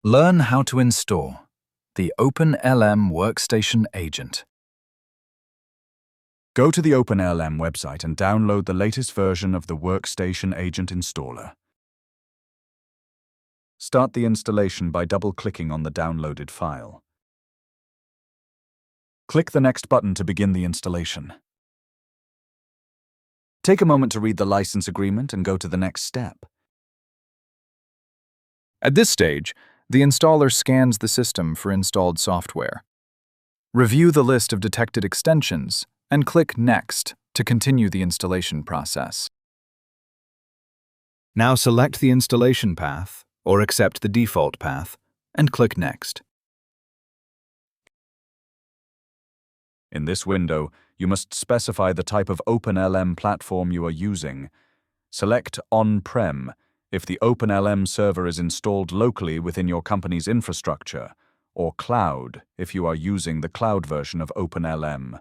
Learn how to install the OpenLM Workstation Agent. Go to the OpenLM website and download the latest version of the Workstation Agent installer. Start the installation by double-clicking on the downloaded file. Click the Next button to begin the installation. Take a moment to read the license agreement and go to the next step. At this stage, the installer scans the system for installed software. Review the list of detected extensions and click Next to continue the installation process. Now select the installation path or accept the default path and click Next. In this window, you must specify the type of OpenLM platform you are using. Select On-Prem if the OpenLM server is installed locally within your company's infrastructure, or Cloud if you are using the cloud version of OpenLM.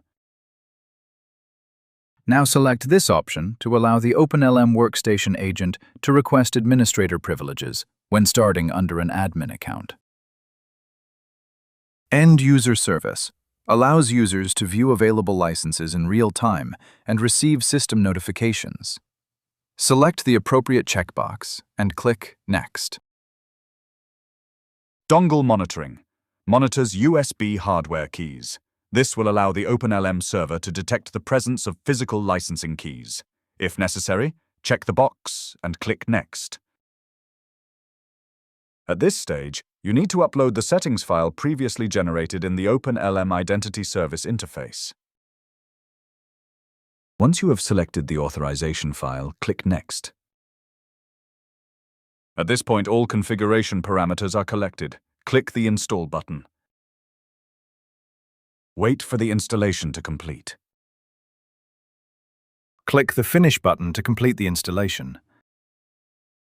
Now select this option to allow the OpenLM Workstation Agent to request administrator privileges when starting under an admin account. End User Service allows users to view available licenses in real time and receive system notifications. Select the appropriate checkbox and click Next. Dongle Monitoring monitors USB hardware keys. This will allow the OpenLM server to detect the presence of physical licensing keys. If necessary, check the box and click Next. At this stage, you need to upload the settings file previously generated in the OpenLM Identity Service interface. Once you have selected the authorization file, click Next. At this point, all configuration parameters are collected. Click the Install button. Wait for the installation to complete. Click the Finish button to complete the installation.